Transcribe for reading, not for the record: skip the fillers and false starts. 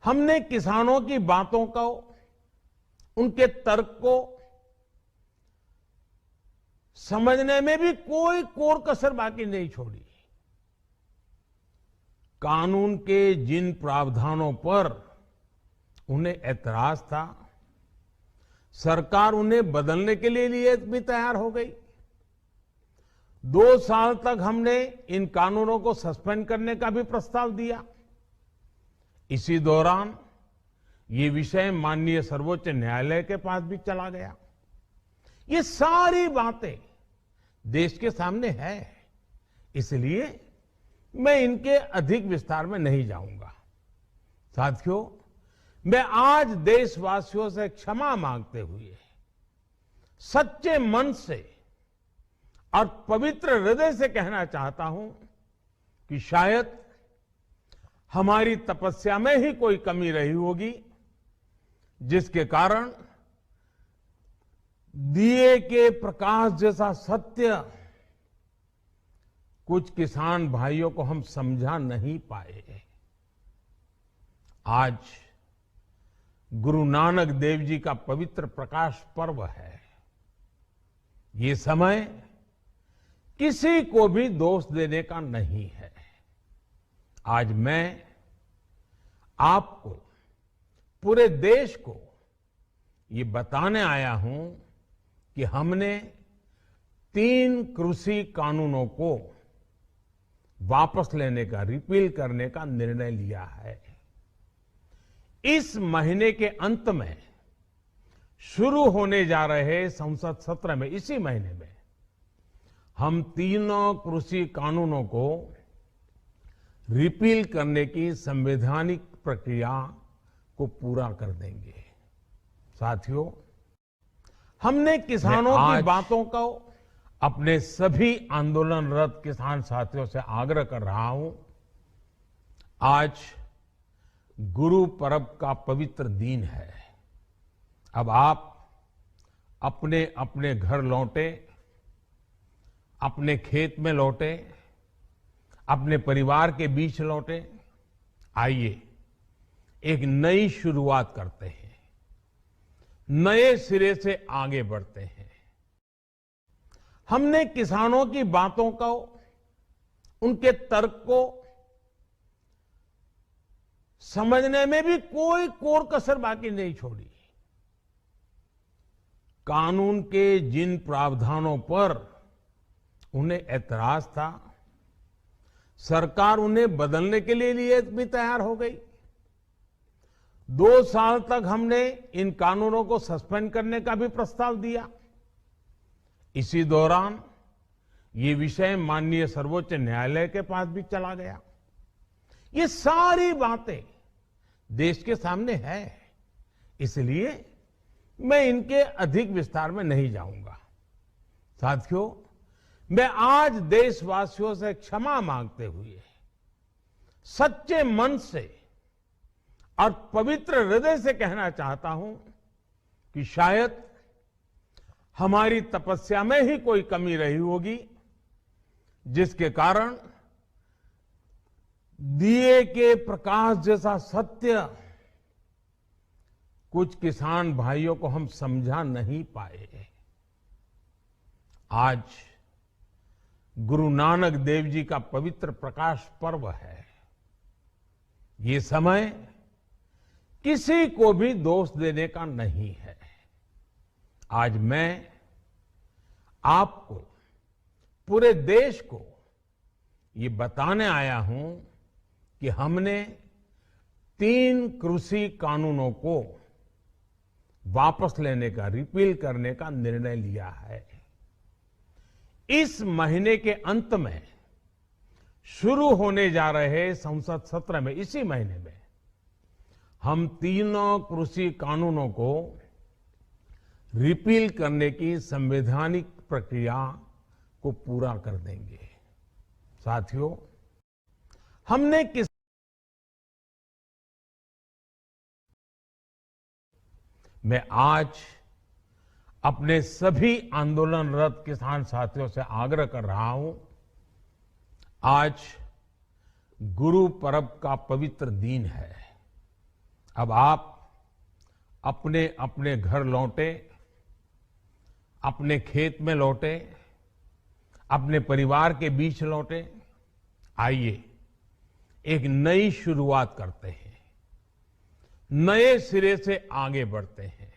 हमने किसानों की बातों को, उनके तर्क को समझने में भी कोई कोर कसर बाकी नहीं छोड़ी। कानून के जिन प्रावधानों पर उन्हें ऐतराज था, सरकार उन्हें बदलने के लिए भी तैयार हो गई। 2 साल तक हमने इन कानूनों को सस्पेंड करने का भी प्रस्ताव दिया। इसी दौरान ये विषय माननीय सर्वोच्च न्यायालय के पास भी चला गया। ये सारी बातें देश के सामने है, इसलिए मैं इनके अधिक विस्तार में नहीं जाऊंगा। साथियों, मैं आज देशवासियों से क्षमा मांगते हुए सच्चे मन से और पवित्र हृदय से कहना चाहता हूं कि शायद हमारी तपस्या में ही कोई कमी रही होगी, जिसके कारण दिए के प्रकाश जैसा सत्य कुछ किसान भाइयों को हम समझा नहीं पाए। आज गुरु नानक देव जी का पवित्र प्रकाश पर्व है। ये समय किसी को भी दोष देने का नहीं है। आज मैं आपको, पूरे देश को ये बताने आया हूं कि हमने 3 कृषि कानूनों को वापस लेने का, रिपील करने का निर्णय लिया है। इस महीने के अंत में शुरू होने जा रहे संसद सत्र में, इसी महीने में हम 3 कृषि कानूनों को रिपील करने की संवैधानिक प्रक्रिया को पूरा कर देंगे। साथियों, हमने किसानों की बातों को अपने सभी आंदोलनरत किसान साथियों से आग्रह कर रहा हूं। आज गुरु पर्व का पवित्र दिन है। अब आप अपने अपने घर लौटे, अपने खेत में लौटे, अपने परिवार के बीच लौटे। आइए एक नई शुरुआत करते हैं, नए सिरे से आगे बढ़ते हैं। हमने किसानों की बातों को, उनके तर्क को समझने में भी कोई कोर कसर बाकी नहीं छोड़ी। कानून के जिन प्रावधानों पर उन्हें ऐतराज था, सरकार उन्हें बदलने के लिए भी तैयार हो गई। 2 साल तक हमने इन कानूनों को सस्पेंड करने का भी प्रस्ताव दिया। इसी दौरान ये विषय माननीय सर्वोच्च न्यायालय के पास भी चला गया। ये सारी बातें देश के सामने है, इसलिए मैं इनके अधिक विस्तार में नहीं जाऊंगा। साथियों, मैं आज देशवासियों से क्षमा मांगते हुए सच्चे मन से और पवित्र हृदय से कहना चाहता हूं कि शायद हमारी तपस्या में ही कोई कमी रही होगी, जिसके कारण दिए के प्रकाश जैसा सत्य कुछ किसान भाइयों को हम समझा नहीं पाए। आज गुरु नानक देव जी का पवित्र प्रकाश पर्व है। ये समय किसी को भी दोष देने का नहीं है। आज मैं आपको, पूरे देश को ये बताने आया हूं कि हमने 3 कृषि कानूनों को वापस लेने का, रिपील करने का निर्णय लिया है। इस महीने के अंत में शुरू होने जा रहे संसद सत्र में, इसी महीने में हम 3 कृषि कानूनों को रिपील करने की संवैधानिक प्रक्रिया को पूरा कर देंगे। साथियों, हमने मैं आज अपने सभी आंदोलनरत किसान साथियों से आग्रह कर रहा हूं। आज गुरु पर्व का पवित्र दिन है। अब आप अपने अपने घर लौटे, अपने खेत में लौटे, अपने परिवार के बीच लौटे। आइए एक नई शुरुआत करते हैं, नए सिरे से आगे बढ़ते हैं।